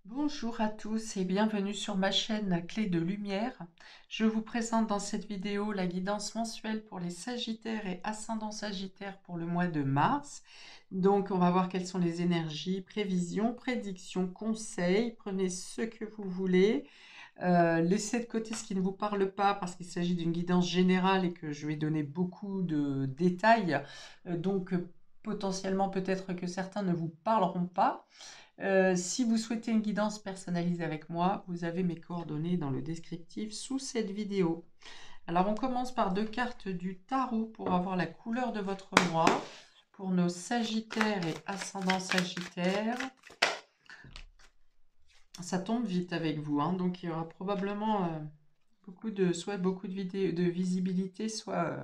Bonjour à tous et bienvenue sur ma chaîne Clé de Lumière. Je vous présente dans cette vidéo la guidance mensuelle pour les Sagittaires et ascendants Sagittaires pour le mois de mars. Donc on va voir quelles sont les énergies, prévisions, prédictions, conseils. Prenez ce que vous voulez. Laissez de côté ce qui ne vous parle pas parce qu'il s'agit d'une guidance générale et que je vais donner beaucoup de détails. Potentiellement peut-être que certains ne vous parleront pas. Si vous souhaitez une guidance personnalisée avec moi, vous avez mes coordonnées dans le descriptif sous cette vidéo. Alors on commence par deux cartes du tarot pour avoir la couleur de votre mois. Pour nos Sagittaires et ascendants Sagittaires, ça tombe vite avec vous, hein, donc il y aura probablement soit beaucoup de vidéos, de visibilité, soit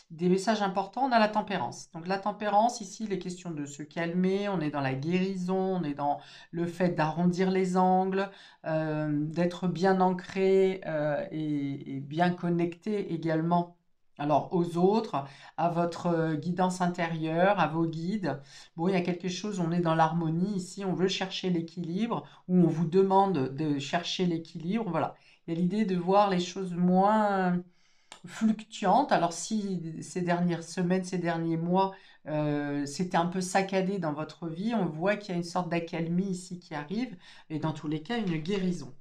des messages importants. On a la tempérance. Donc la tempérance, ici, il est question de se calmer, on est dans la guérison, on est dans le fait d'arrondir les angles, d'être bien ancré et bien connecté également. Alors aux autres, à votre guidance intérieure, à vos guides. Bon, il y a quelque chose, on est dans l'harmonie ici, on veut chercher l'équilibre, ou on vous demande de chercher l'équilibre, voilà. Il y a l'idée de voir les choses moins fluctuantes. Alors si ces dernières semaines, ces derniers mois, c'était un peu saccadé dans votre vie, on voit qu'il y a une sorte d'accalmie ici qui arrive, et dans tous les cas, une guérison.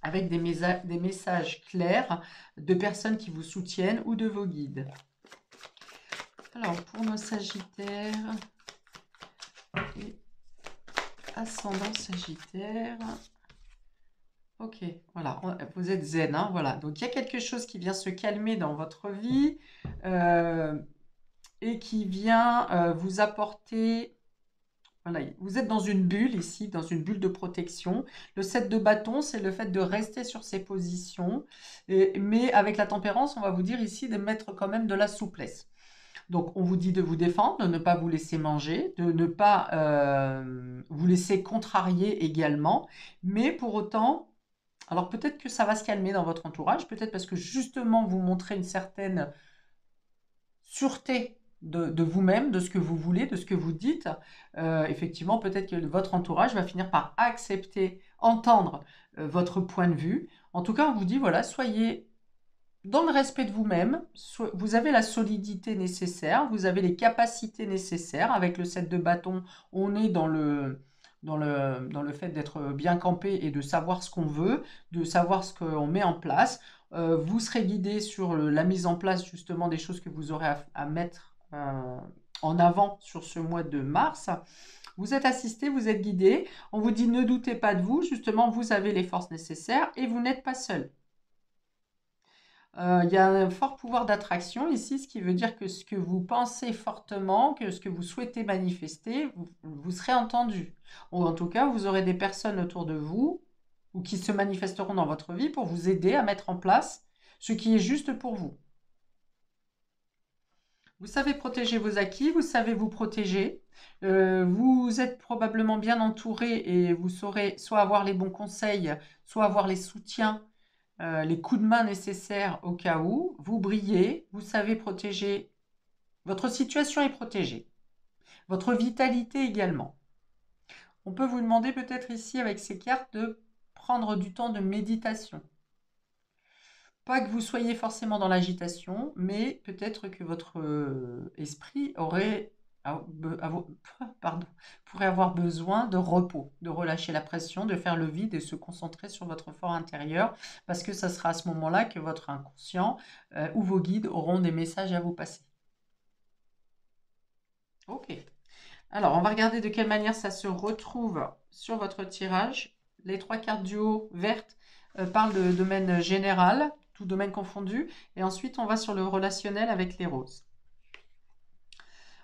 Avec des messages clairs de personnes qui vous soutiennent ou de vos guides. Alors, pour nos Sagittaires et ascendants Sagittaires, ok, voilà, vous êtes zen, hein, voilà. Donc il y a quelque chose qui vient se calmer dans votre vie et qui vient vous apporter. Voilà, vous êtes dans une bulle ici, dans une bulle de protection. Le 7 de bâton, c'est le fait de rester sur ses positions. Mais avec la tempérance, on va vous dire ici de mettre quand même de la souplesse. Donc, on vous dit de vous défendre, de ne pas vous laisser manger, de ne pas vous laisser contrarier également. Mais pour autant, alors peut-être que ça va se calmer dans votre entourage, peut-être parce que justement vous montrez une certaine sûreté de vous-même, de ce que vous voulez, de ce que vous dites. Effectivement, peut-être que votre entourage va finir par accepter, entendre votre point de vue. En tout cas, on vous dit, voilà, soyez dans le respect de vous-même, vous avez la solidité nécessaire, vous avez les capacités nécessaires. Avec le 7 de bâton, on est dans le fait d'être bien campé et de savoir ce qu'on veut, de savoir ce qu'on met en place. Vous serez guidé sur la mise en place justement des choses que vous aurez à mettre en avant sur ce mois de mars. Vous êtes assisté, vous êtes guidé. On vous dit ne doutez pas de vous, justement vous avez les forces nécessaires et vous n'êtes pas seul. Il y a un fort pouvoir d'attraction ici, ce qui veut dire que ce que vous pensez fortement, que ce que vous souhaitez manifester, vous serez entendu. Ou en tout cas, vous aurez des personnes autour de vous ou qui se manifesteront dans votre vie pour vous aider à mettre en place ce qui est juste pour vous. Vous savez protéger vos acquis, vous savez vous protéger. Vous êtes probablement bien entouré et vous saurez soit avoir les bons conseils, soit avoir les soutiens, les coups de main nécessaires au cas où. Vous brillez, vous savez protéger. Votre situation est protégée. Votre vitalité également. On peut vous demander peut-être ici avec ces cartes de prendre du temps de méditation. Pas que vous soyez forcément dans l'agitation, mais peut-être que votre esprit pardon, pourrait avoir besoin de repos, de relâcher la pression, de faire le vide et se concentrer sur votre fort intérieur, parce que ça sera à ce moment-là que votre inconscient ou vos guides auront des messages à vous passer. Ok. Alors, on va regarder de quelle manière ça se retrouve sur votre tirage. Les trois cartes du haut vertes parlent de domaine général, tout domaine confondu. Et ensuite, on va sur le relationnel avec les roses.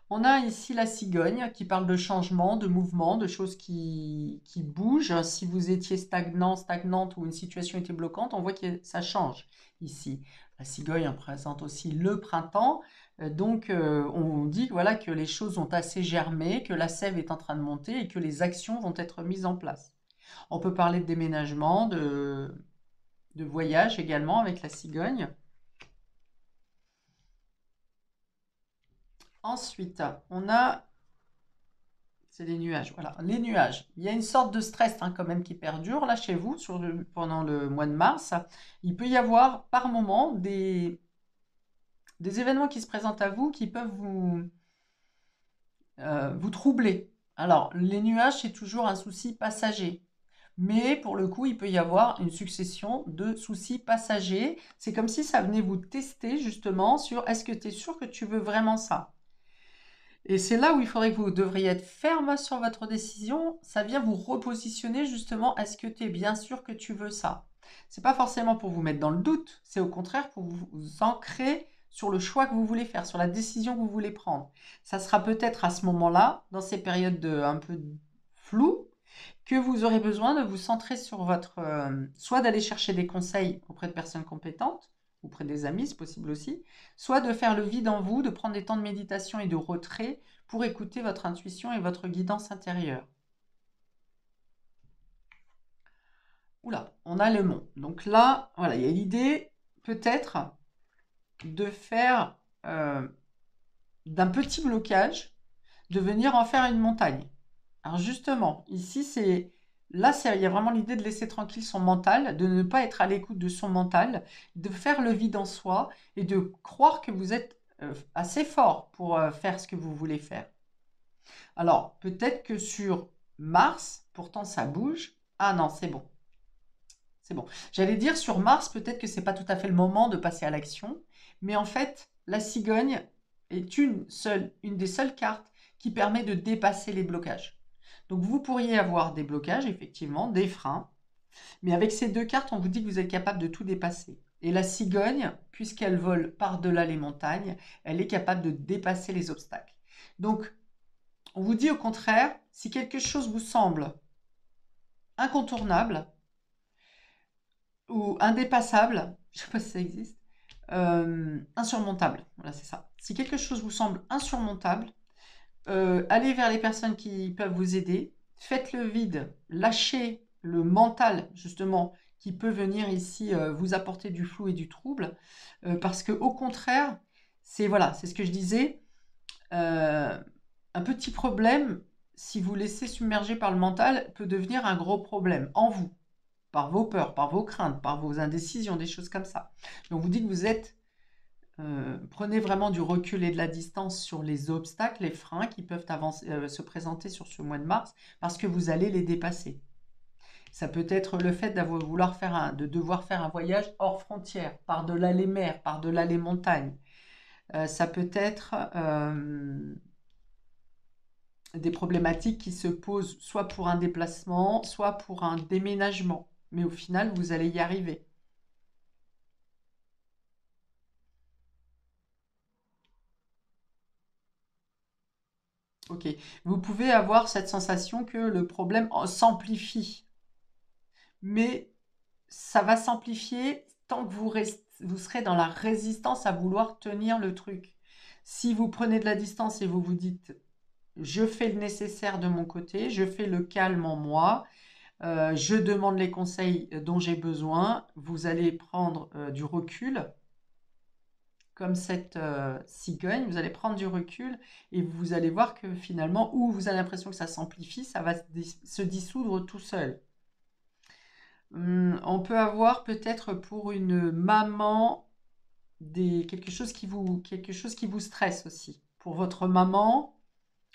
On a ici la cigogne qui parle de changement, de mouvement, de choses qui bougent. Si vous étiez stagnant, stagnante ou une situation était bloquante, on voit que ça change ici. La cigogne représente aussi le printemps. On dit voilà, que les choses ont assez germé, que la sève est en train de monter et que les actions vont être mises en place. On peut parler de déménagement, de voyage également avec la cigogne. Ensuite, on a C'est les nuages, voilà. Les nuages. Il y a une sorte de stress hein, quand même qui perdure là chez vous pendant le mois de mars. Il peut y avoir par moment des événements qui se présentent à vous qui peuvent vous troubler. Alors, les nuages, c'est toujours un souci passager. Mais pour le coup, il peut y avoir une succession de soucis passagers. C'est comme si ça venait vous tester justement sur est-ce que tu es sûr que tu veux vraiment ça? Et c'est là où il faudrait que vous devriez être ferme sur votre décision. Ça vient vous repositionner justement. Est-ce que tu es bien sûr que tu veux ça? C'est pas forcément pour vous mettre dans le doute, c'est au contraire pour vous ancrer sur le choix que vous voulez faire, sur la décision que vous voulez prendre. Ça sera peut-être à ce moment-là, dans ces périodes un peu floues, que vous aurez besoin de vous centrer sur votre... soit d'aller chercher des conseils auprès de personnes compétentes, auprès des amis, c'est possible aussi, soit de faire le vide en vous, de prendre des temps de méditation et de retrait pour écouter votre intuition et votre guidance intérieure. Oula, on a le mont. Donc là, voilà, il y a l'idée peut-être de faire d'un petit blocage, de venir en faire une montagne. Alors justement, ici, il y a vraiment l'idée de laisser tranquille son mental, de ne pas être à l'écoute de son mental, de faire le vide en soi et de croire que vous êtes assez fort pour faire ce que vous voulez faire. Alors, peut-être que sur Mars, pourtant ça bouge. Ah non, c'est bon. C'est bon. J'allais dire sur Mars, peut-être que c'est pas tout à fait le moment de passer à l'action, mais en fait, la cigogne est une des seules cartes qui permet de dépasser les blocages. Donc vous pourriez avoir des blocages, effectivement, des freins, mais avec ces deux cartes, on vous dit que vous êtes capable de tout dépasser. Et la cigogne, puisqu'elle vole par-delà les montagnes, elle est capable de dépasser les obstacles. Donc, on vous dit au contraire, si quelque chose vous semble incontournable ou indépassable, je ne sais pas si ça existe, insurmontable, voilà c'est ça. Si quelque chose vous semble insurmontable, allez vers les personnes qui peuvent vous aider, faites le vide, lâchez le mental justement qui peut venir ici vous apporter du flou et du trouble, parce que au contraire, c'est voilà, c'est ce que je disais, un petit problème, si vous laissez submerger par le mental, peut devenir un gros problème en vous, par vos peurs, par vos craintes, par vos indécisions, des choses comme ça. Donc, on vous dit que vous êtes... prenez vraiment du recul et de la distance sur les obstacles, les freins qui peuvent se présenter sur ce mois de mars, parce que vous allez les dépasser. Ça peut être le fait de devoir faire un voyage hors frontières, par-delà les mers, par-delà les montagnes. Ça peut être des problématiques qui se posent soit pour un déplacement, soit pour un déménagement. Mais au final, vous allez y arriver. Ok. Vous pouvez avoir cette sensation que le problème s'amplifie. Mais ça va s'amplifier tant que vous serez dans la résistance à vouloir tenir le truc. Si vous prenez de la distance et vous vous dites, je fais le nécessaire de mon côté, je fais le calme en moi, je demande les conseils dont j'ai besoin, vous allez prendre du recul, comme cette cigogne, vous allez prendre du recul et vous allez voir que finalement, où vous avez l'impression que ça s'amplifie, ça va se dissoudre tout seul. On peut avoir peut-être pour une maman quelque chose quelque chose qui vous stresse aussi. Pour votre maman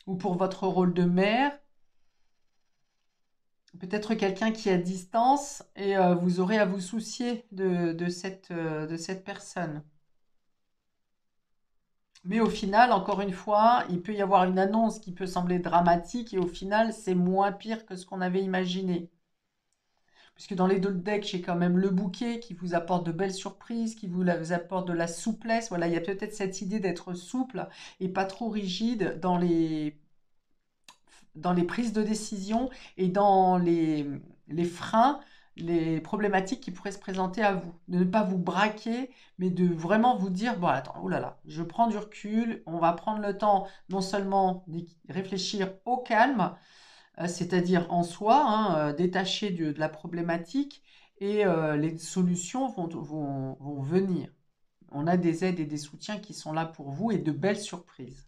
ou pour votre rôle de mère, peut-être quelqu'un qui est à distance et vous aurez à vous soucier de cette personne. Mais au final, encore une fois, il peut y avoir une annonce qui peut sembler dramatique et au final, c'est moins pire que ce qu'on avait imaginé. Puisque dans les deux decks, j'ai quand même le bouquet qui vous apporte de belles surprises, qui vous apporte de la souplesse. Voilà, il y a peut-être cette idée d'être souple et pas trop rigide dans les prises de décision et dans les freins, les problématiques qui pourraient se présenter à vous. De ne pas vous braquer, mais de vraiment vous dire, bon, attends, oh là là, je prends du recul, on va prendre le temps non seulement d'y réfléchir au calme, c'est-à-dire en soi, hein, détaché de la problématique, et les solutions vont venir. On a des aides et des soutiens qui sont là pour vous et de belles surprises.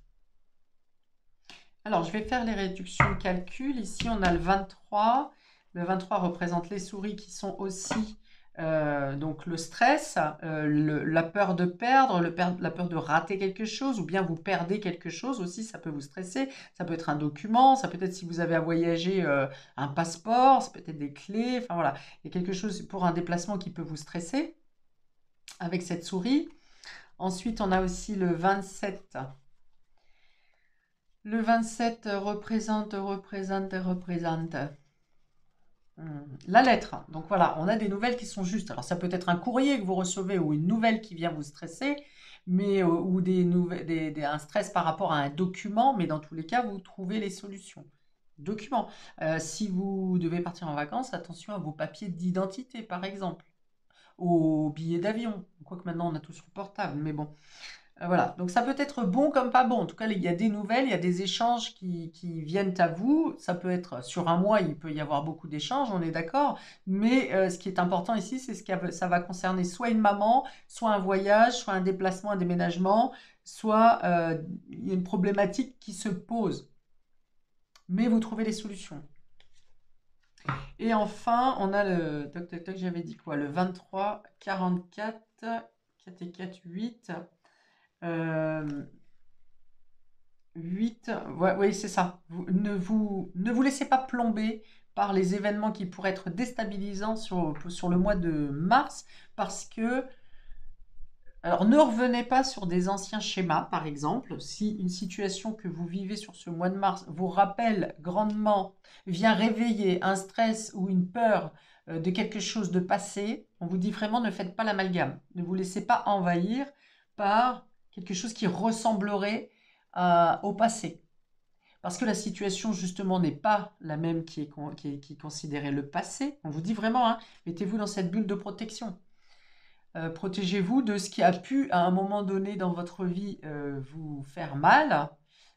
Alors, je vais faire les réductions de calcul. Ici, on a le 23. Le 23 représente les souris qui sont aussi donc le stress, la peur de perdre, la peur de rater quelque chose, ou bien vous perdez quelque chose aussi, ça peut vous stresser. Ça peut être un document, ça peut être si vous avez à voyager un passeport, ça peut être des clés, enfin voilà. Il y a quelque chose pour un déplacement qui peut vous stresser avec cette souris. Ensuite, on a aussi le 27. Le 27 représente la lettre. Donc voilà, on a des nouvelles qui sont justes. Alors ça peut être un courrier que vous recevez ou une nouvelle qui vient vous stresser, mais ou des nouvelles, un stress par rapport à un document, mais dans tous les cas, vous trouvez les solutions. Document. Si vous devez partir en vacances, attention à vos papiers d'identité, par exemple, aux billets d'avion. Quoique maintenant on a tout sur le portable, mais bon. Voilà, donc ça peut être bon comme pas bon. En tout cas, il y a des nouvelles, il y a des échanges qui viennent à vous. Ça peut être sur un mois, il peut y avoir beaucoup d'échanges, on est d'accord. Mais ce qui est important ici, c'est que ça va concerner soit une maman, soit un voyage, soit un déplacement, un déménagement, soit il y a une problématique qui se pose. Mais vous trouvez les solutions. Et enfin, on a le... Toc, toc, toc, j'avais dit quoi? Le 23, 44, 4 et 4, 8. 8, ouais, oui, c'est ça. Ne vous laissez pas plomber par les événements qui pourraient être déstabilisants sur le mois de mars, parce que, alors ne revenez pas sur des anciens schémas, par exemple. Si une situation que vous vivez sur ce mois de mars vous rappelle grandement, vient réveiller un stress ou une peur de quelque chose de passé, on vous dit vraiment ne faites pas l'amalgame. Ne vous laissez pas envahir par quelque chose qui ressemblerait au passé. Parce que la situation, justement, n'est pas la même qui est considérée le passé. On vous dit vraiment, hein, mettez-vous dans cette bulle de protection. Protégez-vous de ce qui a pu, à un moment donné dans votre vie, vous faire mal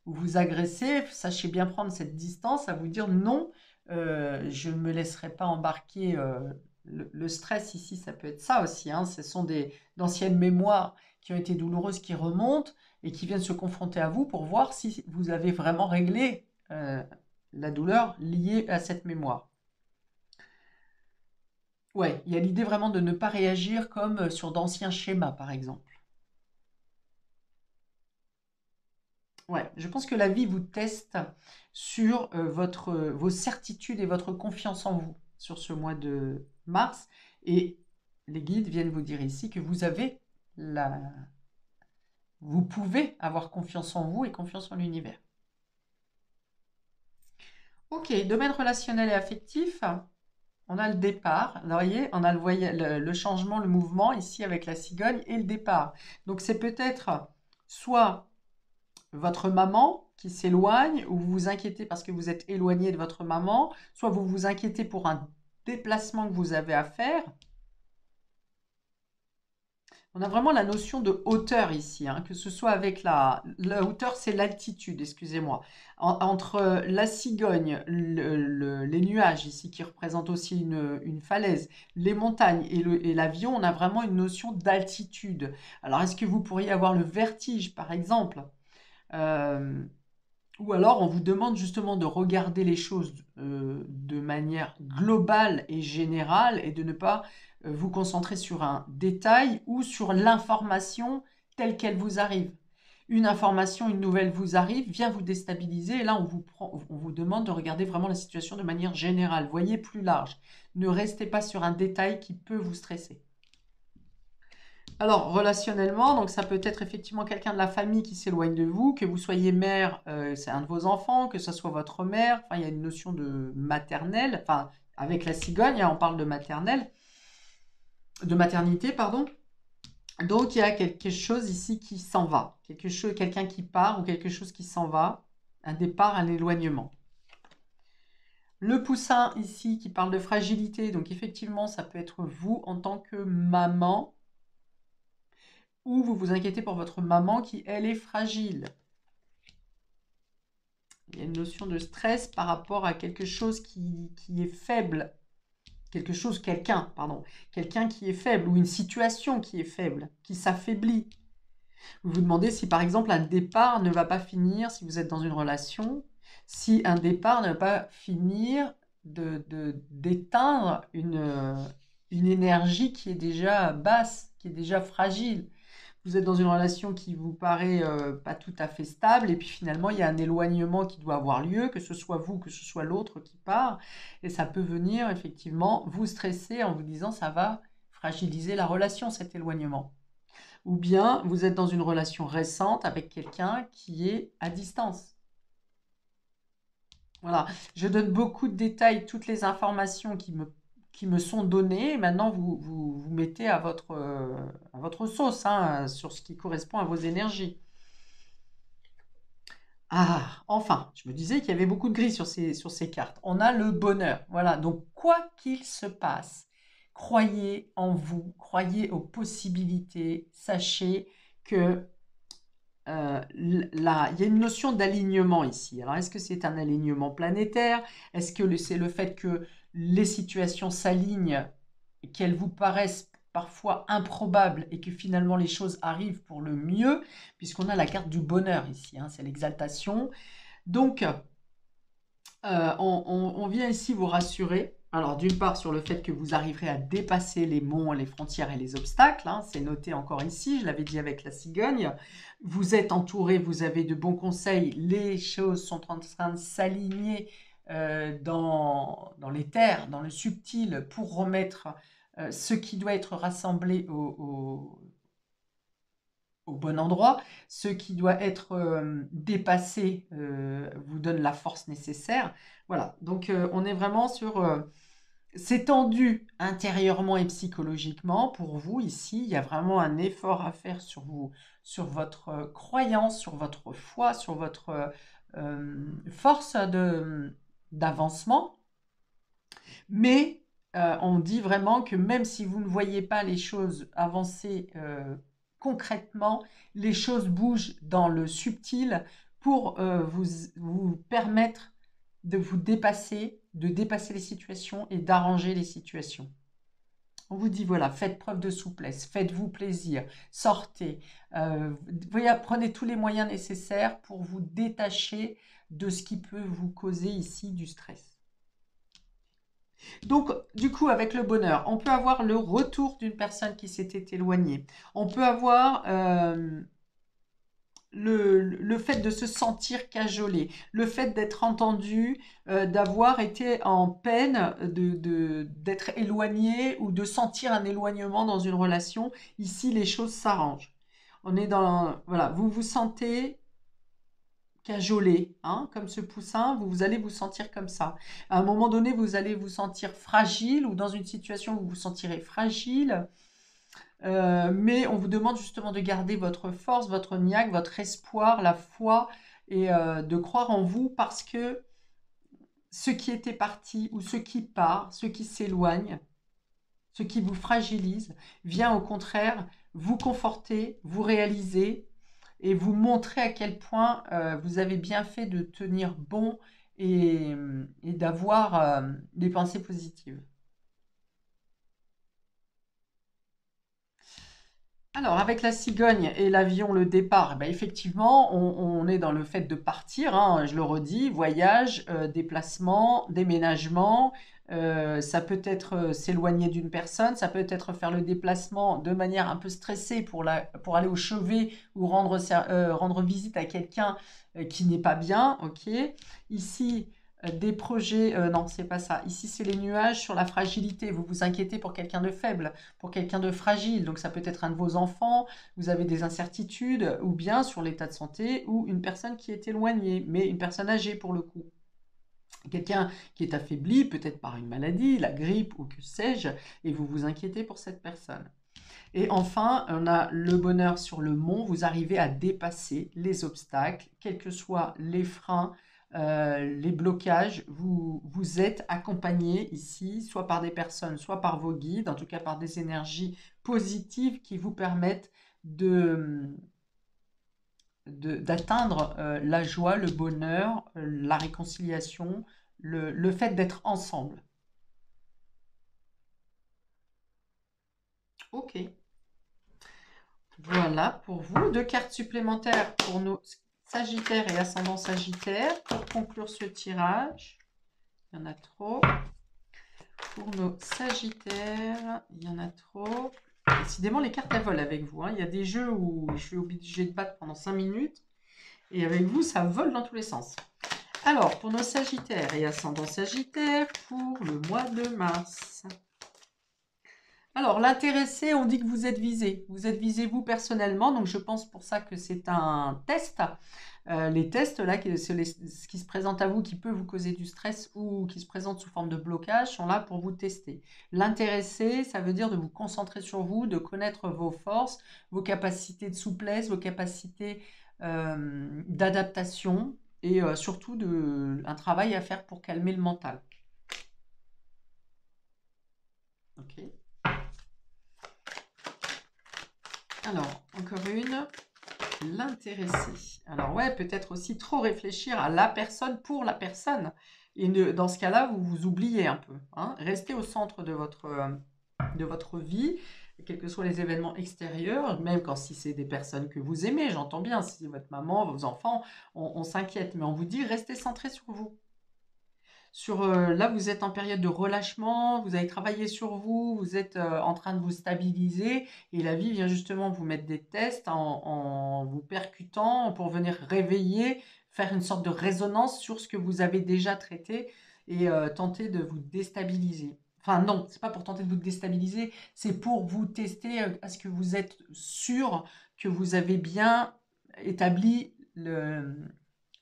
ou vous agresser. Sachez bien prendre cette distance à vous dire non, je ne me laisserai pas embarquer. Le stress ici, ça peut être ça aussi, hein. Ce sont d'anciennes mémoires qui ont été douloureuses, qui remontent et qui viennent se confronter à vous pour voir si vous avez vraiment réglé la douleur liée à cette mémoire. Ouais, il y a l'idée vraiment de ne pas réagir comme sur d'anciens schémas, par exemple. Ouais, je pense que la vie vous teste sur vos certitudes et votre confiance en vous sur ce mois de mars. Et les guides viennent vous dire ici que la... vous pouvez avoir confiance en vous et confiance en l'univers. Ok, domaine relationnel et affectif. On a le départ, vous voyez, on a le changement, le mouvement ici avec la cigogne et le départ. Donc c'est peut-être soit votre maman qui s'éloigne ou vous vous inquiétez parce que vous êtes éloigné de votre maman, soit vous vous inquiétez pour un déplacement que vous avez à faire. On a vraiment la notion de hauteur ici, hein, que ce soit avec la hauteur, c'est l'altitude, excusez-moi. Entre la cigogne, les nuages ici qui représentent aussi une falaise, les montagnes et l'avion, on a vraiment une notion d'altitude. Alors, est-ce que vous pourriez avoir le vertige, par exemple? Ou alors, on vous demande justement de regarder les choses de manière globale et générale et de ne pas vous concentrer sur un détail ou sur l'information telle qu'elle vous arrive. Une information, une nouvelle vous arrive, vient vous déstabiliser et là, on vous demande de regarder vraiment la situation de manière générale. Voyez plus large. Ne restez pas sur un détail qui peut vous stresser. Alors, relationnellement, donc ça peut être effectivement quelqu'un de la famille qui s'éloigne de vous, que vous soyez mère, c'est un de vos enfants, que ce soit votre mère, enfin, il y a une notion de maternelle, enfin, avec la cigogne, hein, on parle de maternelle, de maternité, pardon. Donc, il y a quelque chose ici qui s'en va, quelqu'un qui part ou quelque chose qui s'en va, un départ, un éloignement. Le poussin ici qui parle de fragilité, donc effectivement, ça peut être vous en tant que maman, ou vous vous inquiétez pour votre maman qui, elle, est fragile. Il y a une notion de stress par rapport à quelque chose qui est faible. Quelqu'un qui est faible ou une situation qui est faible, qui s'affaiblit. Vous vous demandez si par exemple un départ ne va pas finir, si vous êtes dans une relation, Si un départ ne va pas finir d'éteindre une énergie qui est déjà basse, qui est déjà fragile. Vous êtes dans une relation qui vous paraît pas tout à fait stable, et puis finalement, il y a un éloignement qui doit avoir lieu, que ce soit vous, que ce soit l'autre qui part, et ça peut venir effectivement vous stresser en vous disant ça va fragiliser la relation, cet éloignement. Ou bien vous êtes dans une relation récente avec quelqu'un qui est à distance. Voilà, je donne beaucoup de détails, toutes les informations qui me sont données. Et maintenant, vous mettez à votre sauce, hein, sur ce qui correspond à vos énergies. Ah, enfin, je me disais qu'il y avait beaucoup de gris sur ces cartes. On a le bonheur. Voilà, donc quoi qu'il se passe, croyez en vous, croyez aux possibilités. Sachez que il y a une notion d'alignement ici. Alors, est-ce que c'est un alignement planétaire? Est-ce que c'est le fait que les situations s'alignent et qu'elles vous paraissent parfois improbables et que finalement les choses arrivent pour le mieux, puisqu'on a la carte du bonheur ici, hein, c'est l'exaltation. Donc, on vient ici vous rassurer. Alors, d'une part, sur le fait que vous arriverez à dépasser les monts, les frontières et les obstacles, hein, c'est noté encore ici, je l'avais dit avec la cigogne. Vous êtes entouré, vous avez de bons conseils, les choses sont en train de s'aligner dans l'éther, dans le subtil, pour remettre ce qui doit être rassemblé au bon endroit. Ce qui doit être dépassé vous donne la force nécessaire. Voilà, donc on est vraiment sur... c'est tendu intérieurement et psychologiquement pour vous ici. Il y a vraiment un effort à faire sur vous, sur votre croyance, sur votre foi, sur votre force d'avancement. Mais on dit vraiment que même si vous ne voyez pas les choses avancer concrètement, les choses bougent dans le subtil pour vous permettre de vous dépasser, de dépasser les situations et d'arranger les situations. On vous dit, voilà, faites preuve de souplesse, faites-vous plaisir, sortez, prenez tous les moyens nécessaires pour vous détacher de ce qui peut vous causer ici du stress. Donc, du coup, avec le bonheur, on peut avoir le retour d'une personne qui s'était éloignée. On peut avoir le fait de se sentir cajolé, le fait d'être entendu, d'avoir été en peine, d'être éloigné ou de sentir un éloignement dans une relation. Ici, les choses s'arrangent. On est dans... Voilà, vous vous sentez cajolé, hein, comme ce poussin, vous allez vous sentir comme ça. À un moment donné, vous allez vous sentir fragile ou dans une situation où vous vous sentirez fragile. Mais on vous demande justement de garder votre force, votre niaque, votre espoir, la foi et de croire en vous parce que ce qui était parti ou ce qui part, ce qui s'éloigne, ce qui vous fragilise, vient au contraire vous conforter, vous réaliser et vous montrer à quel point vous avez bien fait de tenir bon et d'avoir des pensées positives. Alors, avec la cigogne et l'avion, le départ, eh ben, effectivement, on est dans le fait de partir, hein, je le redis, voyage, déplacement, déménagement. Ça peut être s'éloigner d'une personne, ça peut être faire le déplacement de manière un peu stressée pour aller au chevet ou rendre visite à quelqu'un qui n'est pas bien. Ok. Ici, des projets, non, c'est pas ça. Ici, c'est les nuages sur la fragilité. Vous vous inquiétez pour quelqu'un de faible, pour quelqu'un de fragile. Donc ça peut être un de vos enfants, vous avez des incertitudes, ou bien sur l'état de santé, ou une personne qui est éloignée, mais une personne âgée pour le coup. Quelqu'un qui est affaibli, peut-être par une maladie, la grippe ou que sais-je, et vous vous inquiétez pour cette personne. Et enfin, on a le bonheur sur le mont, vous arrivez à dépasser les obstacles, quels que soient les freins, les blocages, vous êtes accompagné ici, soit par des personnes, soit par vos guides, en tout cas par des énergies positives qui vous permettent d'atteindre la joie, le bonheur, la réconciliation, le fait d'être ensemble. Ok. Voilà pour vous. Deux cartes supplémentaires pour Sagittaire et ascendant Sagittaire, pour conclure ce tirage. Il y en a trop. Pour nos Sagittaires, il y en a trop. Décidément, les cartes, elles volent avec vous. Hein. Il y a des jeux où je suis obligée de battre pendant 5 minutes. Et avec vous, ça vole dans tous les sens. Alors, pour nos Sagittaires et ascendant Sagittaire, pour le mois de mars. Alors, l'intéressé, on dit que vous êtes visé. Vous êtes visé vous personnellement, donc je pense pour ça que c'est un test. Les tests, là, ce qui se présente à vous, qui peut vous causer du stress ou qui se présente sous forme de blocage, sont là pour vous tester. L'intéressé, ça veut dire de vous concentrer sur vous, de connaître vos forces, vos capacités de souplesse, vos capacités d'adaptation et surtout un travail à faire pour calmer le mental. Ok. Alors, encore une. L'intéressé. Alors ouais, peut-être aussi trop réfléchir à la personne pour la personne. Et dans ce cas-là, vous vous oubliez un peu. Hein. Restez au centre de votre vie, quels que soient les événements extérieurs, même quand si c'est des personnes que vous aimez, j'entends bien, si c'est votre maman, vos enfants, on s'inquiète. Mais on vous dit, restez centré sur vous. Là, vous êtes en période de relâchement, vous avez travaillé sur vous, vous êtes en train de vous stabiliser et la vie vient justement vous mettre des tests en vous percutant pour venir réveiller, faire une sorte de résonance sur ce que vous avez déjà traité et tenter de vous déstabiliser. Enfin non, c'est pas pour tenter de vous déstabiliser, c'est pour vous tester à ce que vous êtes sûr que vous avez bien établi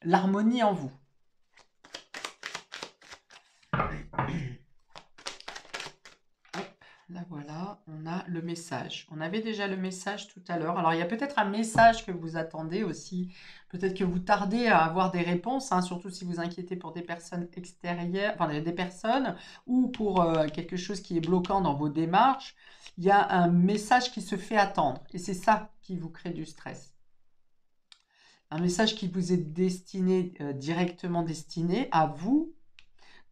l'harmonie en vous. Là voilà, on a le message. On avait déjà le message tout à l'heure. Alors il y a peut-être un message que vous attendez aussi. Peut-être que vous tardez à avoir des réponses, hein, surtout si vous inquiétez pour des personnes extérieures, enfin des personnes, ou pour quelque chose qui est bloquant dans vos démarches. Il y a un message qui se fait attendre. Et c'est ça qui vous crée du stress. Un message qui vous est destiné, directement destiné à vous.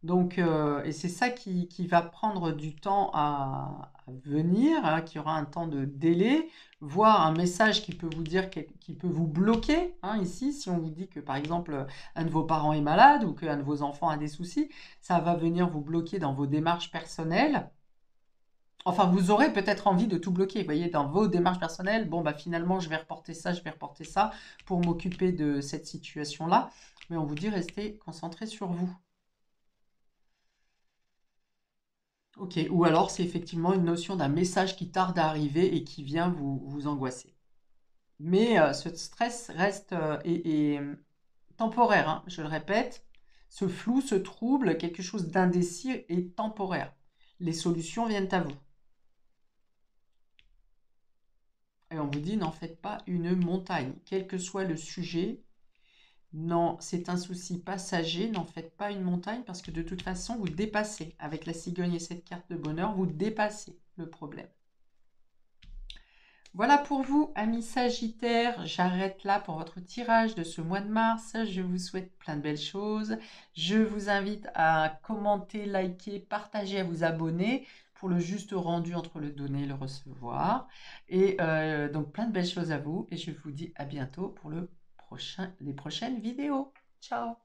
Donc, et c'est ça qui va prendre du temps à venir, hein, qui aura un temps de délai, voire un message qui peut vous dire, qui peut vous bloquer. Hein, ici, si on vous dit que par exemple un de vos parents est malade ou qu'un de vos enfants a des soucis, ça va venir vous bloquer dans vos démarches personnelles. Enfin, vous aurez peut-être envie de tout bloquer. Vous voyez, dans vos démarches personnelles, bon, bah finalement, je vais reporter ça pour m'occuper de cette situation-là. Mais on vous dit, restez concentré sur vous. Ok, ou alors c'est effectivement une notion d'un message qui tarde à arriver et qui vient vous angoisser. Mais ce stress reste temporaire, hein, je le répète. Ce flou, ce trouble, quelque chose d'indécis est temporaire. Les solutions viennent à vous. Et on vous dit, n'en faites pas une montagne. Quel que soit le sujet, non, c'est un souci passager, n'en faites pas une montagne parce que de toute façon, vous dépassez. Avec la cigogne et cette carte de bonheur, vous dépassez le problème. Voilà pour vous, amis Sagittaires. J'arrête là pour votre tirage de ce mois de mars. Je vous souhaite plein de belles choses. Je vous invite à commenter, liker, partager, à vous abonner pour le juste rendu entre le donner et le recevoir. Et donc plein de belles choses à vous. Et je vous dis à bientôt pour les prochaines vidéos. Ciao!